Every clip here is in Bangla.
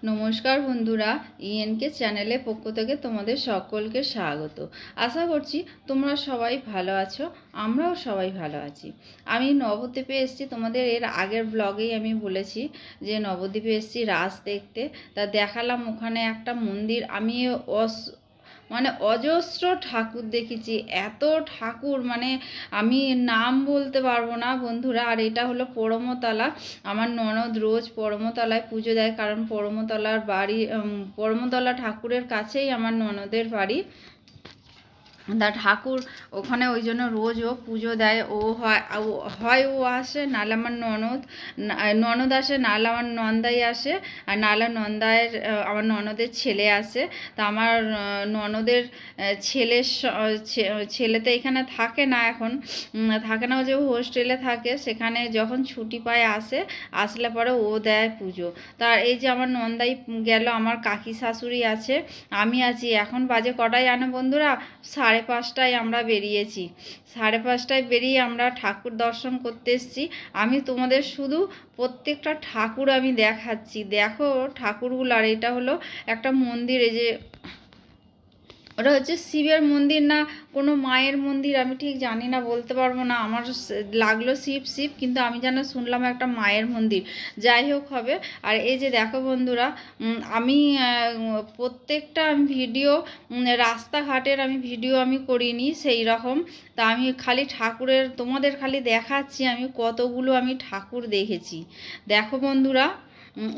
নমস্কার বন্ধুরা, ইএনকে চ্যানেলের পক্ষ থেকে তোমাদের সকলকে স্বাগত। আশা করছি তোমরা সবাই ভালো আছো, আমরাও সবাই ভালো আছি। আমি নবদ্বীপে এসেছি, তোমাদের এর আগের ব্লগেই আমি বলেছি যে নবদ্বীপে এসেছি রাস দেখতে। তা দেখালাম ওখানে একটা মন্দির, আমি অজস্র ঠাকুর দেখেছি। এত ঠাকুর আমি নাম বলতে পারবো না বন্ধুরা। আর এটা হলো পরমতলা। আমার ননদ রোজ পরমতলায় পুজো দেয়, কারণ পরমতলার বাড়ি, পরমতলা ঠাকুরের কাছেই আমার ননদের বাড়ি। তা ঠাকুর ওখানে ওই জন্য রোজ ও পুজো দেয়। ও হয় ও আসে, নাহলে আমার ননদ আসে, নাহলে আমার নন্দাই আসে, আর নাহলে আমার ননদের ছেলে আসে। তা আমার ননদের ছেলে তো এখানে থাকে না, এখন থাকে না, ও যে হোস্টেলে থাকে, সেখানে যখন ছুটি পায় আসলে পরে ও দেয় পুজো। তার এই যে আমার নন্দাই গেল, আমার কাকি শাশুড়ি আছে, আমি আছি। এখন বাজে কটায় জানো বন্ধুরা? 5:30টায় আমরা বেরিয়েছি। 5:30টায় বেরিয়ে আমরা ঠাকুর দর্শন করতে এসেছি। আমি তোমাদের শুধু প্রত্যেকটা ঠাকুর আমি দেখাচ্ছি, দেখো ঠাকুরগুলো। আর এটা হলো একটা মন্দির, এই যে ওটা হচ্ছে শিবের মন্দির না কোনো মায়ের মন্দির, আমি ঠিক জানি না, বলতে পারবো না। আমার লাগলো শিব শিব, কিন্তু আমি যেন শুনলাম একটা মায়ের মন্দির। যাই হোক হবে। আর এই যে দেখো বন্ধুরা, আমি প্রত্যেকটা ভিডিও, রাস্তাঘাটের ভিডিও আমি করিনি সেই রকম। তা আমি খালি ঠাকুরের তোমাদের খালি দেখাচ্ছি আমি কতগুলো আমি ঠাকুর দেখেছি। দেখো বন্ধুরা,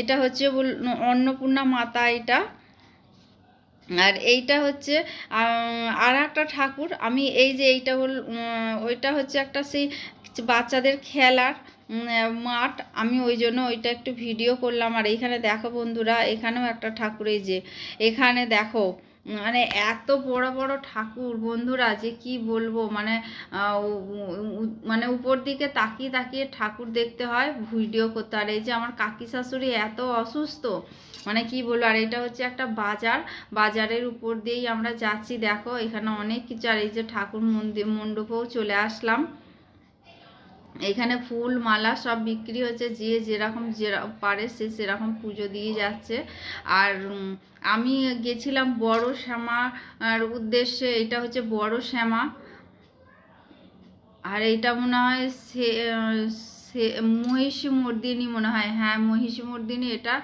এটা হচ্ছে অন্নপূর্ণা মাতা এটা। আর এইটা হচ্ছে আর একটা ঠাকুর। আমি এই যে এইটা ওইটা হচ্ছে একটা সেই বাচ্চাদের খেলার মাঠ, আমি ওই জন্য ওইটা একটু ভিডিও করলাম। আর এইখানে দেখো বন্ধুরা, এখানেও একটা ঠাকুর, এই যে এখানে দেখো, এত বড় বড় ঠাকুর বন্ধুরা যে কি বলবো। উপর দিকে তাকিয়ে তাকিয়ে ঠাকুর দেখতে হয়, ভিডিও করতে। আর এই যে আমার কাকি শাশুড়ি এত অসুস্থ, কি বলবো। আর এটা হচ্ছে একটা বাজারের উপর দিয়েই আমরা যাচ্ছি। দেখো এখানে অনেক কিছু। আর এই যে ঠাকুর মণ্ডপেও চলে আসলাম। এখানে ফুল মালা সব বিক্রি হচ্ছে, যে যেরকম পারে সে সেরকম পুজো দিয়ে যাচ্ছে। আর আমি গেছিলাম বড় শ্যামার উদ্দেশ্যে। এটা হচ্ছে বড় শ্যামা। আর এইটা মনে হয় মহিষী মর্দিনী, মনে হয়, হ্যাঁ মহিষী মর্দিনী। এটা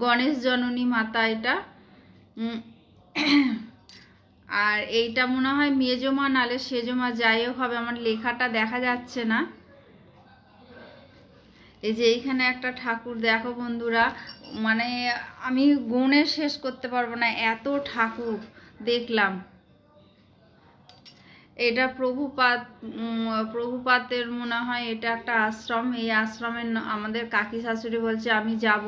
গণেশ জননী মাতা এটা। আর এইটা মনে হয় মেজমা, নালে সেজমা, যাই হোক হবে, আমার লেখাটা দেখা যাচ্ছে না। এই যে এইখানে একটা ঠাকুর দেখো বন্ধুরা, আমি গুণে শেষ করতে পারবো না, এত ঠাকুর দেখলাম। এটা প্রভুপাতের মনে হয় এটা একটা আশ্রম। এই আশ্রমের আমাদের কাকি শাশুড়ি বলছে আমি যাব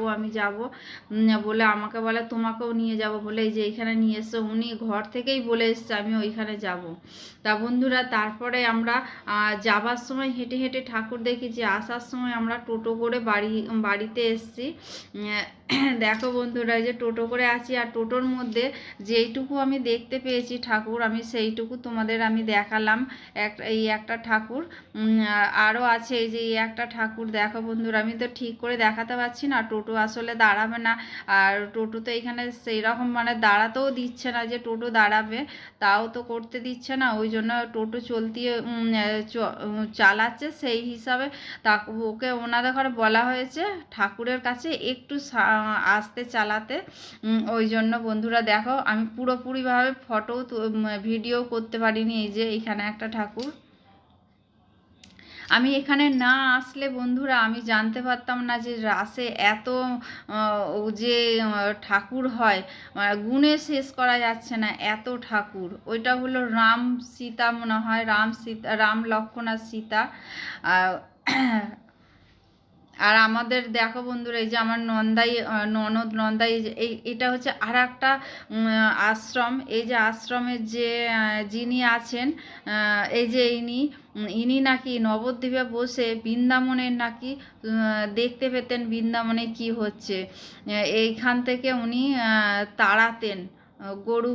বলে আমাকে বলে তোমাকেও নিয়ে যাব বলে, এই যে এইখানে নিয়ে এসছে। উনি ঘর থেকেই বলে এসছে আমি ওইখানে যাব। তা বন্ধুরা, তারপরে আমরা যাবার সময় হেঁটে হেঁটে ঠাকুর দেখেছি, আসার সময় আমরা টোটো করে বাড়িতে এসছি। দেখো বন্ধুরা, এই যে টোটো করে আছি, আর টোটোর মধ্যে যেইটুকু আমি দেখতে পেয়েছি ঠাকুর, আমি সেইটুকু তোমাদের আমি দেখালাম। এই একটা ঠাকুর, আরও আছে এই যে এই একটা ঠাকুর। দেখো বন্ধুরা, আমি তো ঠিক করে দেখাতে পারছি না, টোটো আসলে দাঁড়াবে না। আর টোটো তো এখানে সেই রকম দাঁড়াতেও দিচ্ছে না, যে টোটো দাঁড়াবে তাও তো করতে দিচ্ছে না। ওই জন্য টোটো চালাচ্ছে, সেই হিসাবে ওকে ওনাদের ঘরে বলা হয়েছে ঠাকুরের কাছে একটু আস্তে চালাতে। ওই জন্য বন্ধুরা দেখো, আমি পুরোপুরিভাবে ভিডিও করতে পারিনি। এই যে এইখানে একটা ঠাকুর। আমি এখানে না আসলে বন্ধুরা আমি জানতে পারতাম না যে রাসে এত যে ঠাকুর হয়, গুণে শেষ করা যাচ্ছে না, এত ঠাকুর। ওইটা হলো রাম সীতা, মনে হয় রাম লক্ষ্মণ আর সীতা। আর আমাদের দেখো বন্ধুরা, এই যে আমার নন্দাই এটা হচ্ছে আর একটা আশ্রম। এই যে আশ্রমের যে যিনি আছেন, এই যে ইনি নাকি নবদ্বীপে বসে বৃন্দাবনের নাকি দেখতে পেতেন বৃন্দাবনে কি হচ্ছে। এইখান থেকে উনি তাড়াতেন গরু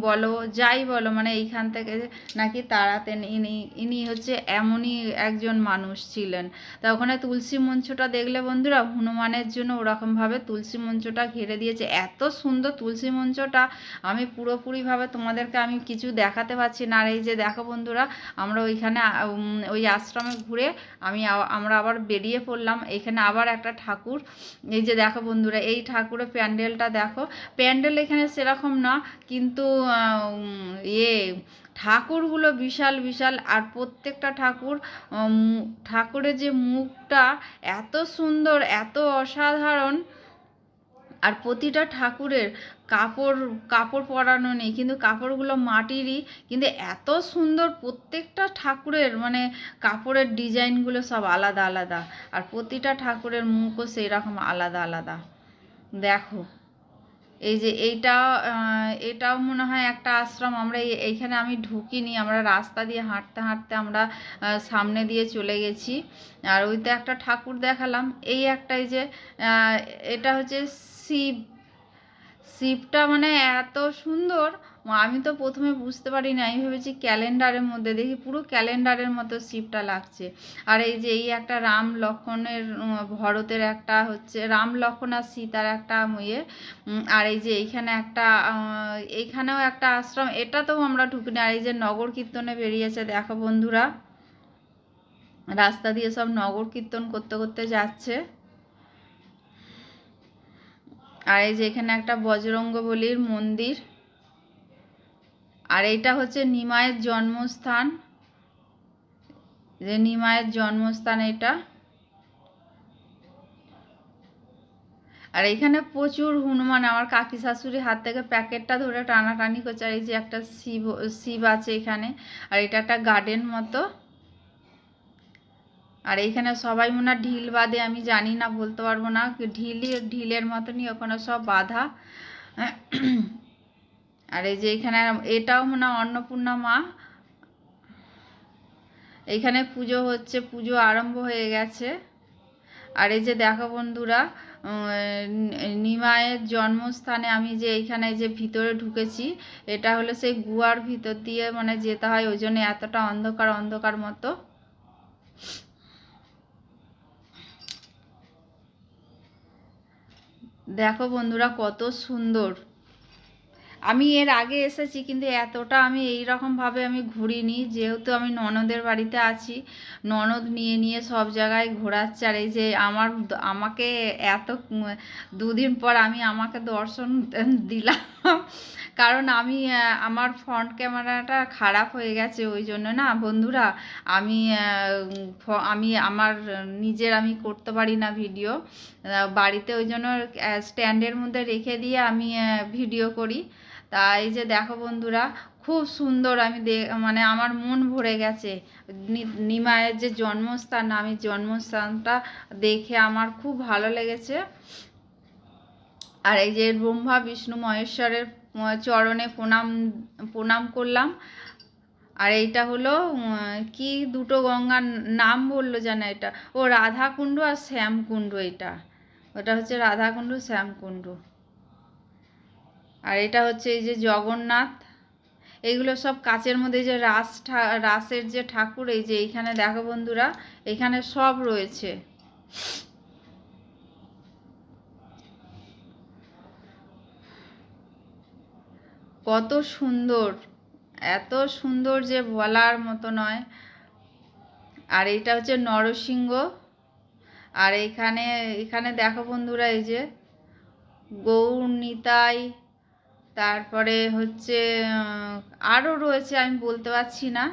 বলো যাই বলো, মানে এইখান থেকে নাকি তাড়াতেন। ইনি হচ্ছে এমনই একজন মানুষ ছিলেন। তা ওখানে তুলসী মঞ্চটা দেখলে বন্ধুরা, হনুমানের জন্য ওরকমভাবে তুলসী মঞ্চটা ঘিরে দিয়েছে। এত সুন্দর তুলসী মঞ্চটা, আমি পুরোপুরিভাবে তোমাদেরকে আমি কিছু দেখাতে পারছি না। আর এই যে দেখো বন্ধুরা, আমরা ওইখানে ওই আশ্রমে ঘুরে আমরা আবার বেরিয়ে পড়লাম। এখানে আবার একটা ঠাকুর, এই যে দেখো বন্ধুরা, এই ঠাকুরের প্যান্ডেলটা দেখো। প্যান্ডেল এখানে সেরকম না, কিন্তু ঠাকুরগুলো বিশাল বিশাল। আর প্রত্যেকটা ঠাকুরের যে মুখটা এত সুন্দর, এত অসাধারণ। আর প্রতিটা ঠাকুরের কাপড় পরানো নেই, কিন্তু কাপড়গুলো মাটিরই, কিন্তু এত সুন্দর প্রত্যেকটা ঠাকুরের, মানে কাপড়ের ডিজাইনগুলো সব আলাদা আলাদা। আর প্রতিটা ঠাকুরের মুখও সেই রকম আলাদা আলাদা। দেখো এই যে এটাও মনে হয় একটা আশ্রম। আমরা এইখানে আমি ঢুকিনি, আমরা রাস্তা দিয়ে হাঁটতে হাঁটতে আমরা সামনে দিয়ে চলে গেছি। আর ওইতে একটা ঠাকুর দেখালাম। এই যে এটা হচ্ছে শিবটা, মানে এত সুন্দর। আমি তো প্রথমে বুঝতে পারিনি, আমি ভেবেছি ক্যালেন্ডারের মধ্যে, দেখি পুরো ক্যালেন্ডারের মতো শিবটা লাগছে। আর এই যে এই একটা রাম লক্ষ্মণের, ভরতের একটা হচ্ছে রাম লক্ষ্মণ আর সীতার একটা আর এই যে এইখানে এইখানেও একটা আশ্রম, এটাতেও আমরা ঢুকিনি। আর এই যে নগর কীর্তনে বেরিয়েছে দেখো বন্ধুরা, রাস্তা দিয়ে সব নগর কীর্তন করতে করতে যাচ্ছে। আর এই যে এখানে একটা বজরঙ্গবলীর মন্দির। আর এইটা হচ্ছে নিমাইয়ের জন্মস্থান, যে নিমাইয়ের জন্মস্থান এটা। আর এখানে প্রচুর হনুমান। আমার কাকি শাশুড়ি হাত থেকে প্যাকেটটা ধরে টানাটানি করছে। আর এই যে একটা শিব আছে এখানে। আর এটা একটা গার্ডেন মতো। আর এইখানে সবাই মনে হয় ঢিল বাঁধে, আমি জানি না, বলতে পারবো না। ঢিলের মতনই ওখানে সব বাঁধা। আর এই যে এখানে এটাও মনে হয় অন্নপূর্ণা মা। এইখানে পুজো হচ্ছে, পুজো আরম্ভ হয়ে গেছে। আর এই যে দেখো বন্ধুরা, নিমাইয়ের জন্মস্থানে আমি যে এইখানে যে ভিতরে ঢুকেছি, এটা হলো সেই গুহার ভিতর দিয়ে মানে যেতে হয়, ওই জন্য এতটা অন্ধকার অন্ধকার মতো। দেখো বন্ধুরা কত সুন্দর। আমি এর আগে এসেছি, কিন্তু এতটা আমি এইরকমভাবে আমি ঘুরিনি, যেহেতু আমি ননদের বাড়িতে আছি। ননদ নিয়ে নিয়ে সব জায়গায় ঘোরাচ্ছে। আর এই যে আমাকে দুদিন পর আমাকে দর্শন দিলাম, কারণ আমার ফ্রন্ট ক্যামেরাটা খারাপ হয়ে গেছে, ওই জন্য না বন্ধুরা, আমি আমার নিজের আমি করতে পারি না ভিডিও বাড়িতে, ওই জন্য স্ট্যান্ডের মধ্যে রেখে দিয়ে আমি ভিডিও করি। তা এই যে দেখো বন্ধুরা, খুব সুন্দর। মানে আমার মন ভরে গেছে। নিমাইয়ের যে জন্মস্থান, আমি জন্মস্থানটা দেখে আমার খুব ভালো লেগেছে। আর এই যে ব্রহ্মা বিষ্ণু মহেশ্বরের চরণে প্রণাম করলাম। আর এইটা হলো কি দুটো গঙ্গার নাম বললো যেন, এটা রাধাকুণ্ড আর শ্যামকুণ্ড। ওটা হচ্ছে রাধাকুণ্ড, শ্যামকুণ্ড। আর এটা হচ্ছে এই যে জগন্নাথ। এইগুলো সব কাচের মধ্যে, যে রাসের যে ঠাকুর, এই যে এইখানে দেখো বন্ধুরা, এখানে সব রয়েছে। কত সুন্দর, এত সুন্দর যে বলার মতো নয়। আর এটা হচ্ছে নরসিংহ। আর এখানে দেখো বন্ধুরা, এই যে গৌর নিতাই, তারপরে হচ্ছে আরও রয়েছে, আমি বলতে পারছি না।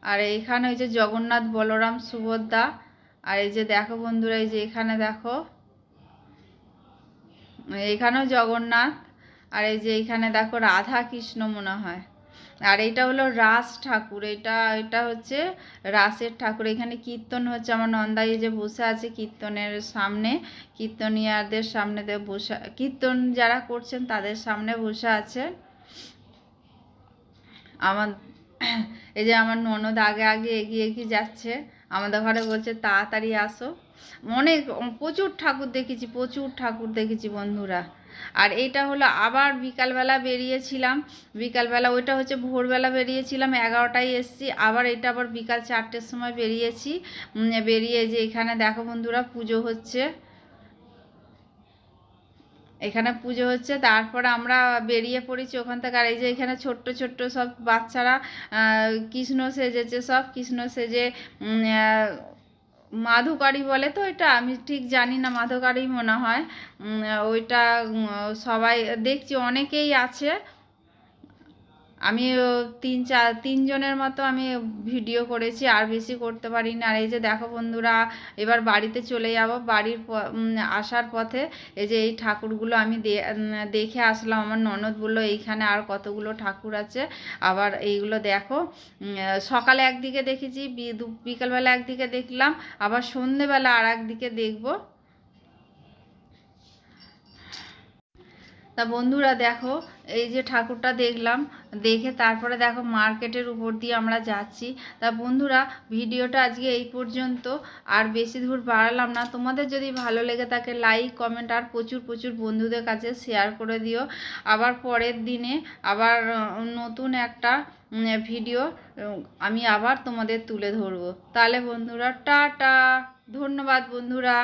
আর এখানে ওই যে জগন্নাথ, বলরাম, সুভদ্রা। আর এই যে দেখো বন্ধুরা, এই যে এখানে দেখো, এখানেও জগন্নাথ। আর এই যে এখানে দেখো রাধা কৃষ্ণ মনে হয়। আর এটা হলো রাস ঠাকুর, এটা হচ্ছে রাসের ঠাকুর। এখানে কীর্তন হচ্ছে, আমার নন্দাই যে বসে আছে কীর্তনের সামনে, কীর্তনিয়াদের সামনে বসে, কীর্তন যারা করছেন তাদের সামনে বসে আছে। এই যে আমার ননদ আগে আগে এগিয়ে এগিয়ে যাচ্ছে, আমাদের ঘরে বলছে তাড়াতাড়ি আসো। অনেক প্রচুর ঠাকুর দেখেছি, প্রচুর ঠাকুর দেখেছি বন্ধুরা। আর এটা হলো আবার বিকালবেলা বেরিয়েছিলাম, বিকালবেলা ওইটা হচ্ছে ভোরবেলা বেরিয়েছিলাম, 11টায় এসছি। আবার এটা আবার বিকাল 4টের সময় বেরিয়েছি। বেরিয়ে যে এখানে দেখো বন্ধুরা পুজো হচ্ছে, এখানে পুজো হচ্ছে। তারপরে আমরা বেরিয়ে পড়েছি ওখান থেকে। আর এই যে এখানে ছোট্ট ছোট্ট সব বাচ্চারা কৃষ্ণ সেজেছে, সব কৃষ্ণ সেজে মাধুকারী বলে তো, এটা আমি ঠিক জানি না, মাধুকারী মনে হয়। ওইটা সবাই দেখছি অনেকেই আছে। আমি তিনজনের মতো আমি ভিডিও করেছি, আর বেশি করতে পারি না। আর এই যে দেখো বন্ধুরা, এবার বাড়িতে চলে যাব। বাড়ির আসার পথে এই যে এই ঠাকুরগুলো আমি দেখে আসলাম। আমার ননদ বললো এইখানে আর কতগুলো ঠাকুর আছে, আবার এইগুলো দেখো। সকালে একদিকে দেখেছি, বিকালবেলা একদিকে দেখলাম, আবার সন্ধেবেলা আর একদিকে দেখবো। তা বন্ধুরা দেখো, এই যে ঠাকুরটা দেখলাম, দেখে তারপরে দেখো মার্কেটের উপর দিয়ে আমরা যাচ্ছি। তা বন্ধুরা ভিডিওটা আজকে এই পর্যন্ত, আর বেশি দূর বাড়ালাম না। তোমাদের যদি ভালো লেগে থাকে লাইক কমেন্ট আর প্রচুর প্রচুর বন্ধুদের কাছে শেয়ার করে দিও। আবার পরের দিনে আবার নতুন একটা ভিডিও আমি আবার তোমাদের তুলে ধরবো। তাহলে বন্ধুরা টাটা, ধন্যবাদ বন্ধুরা।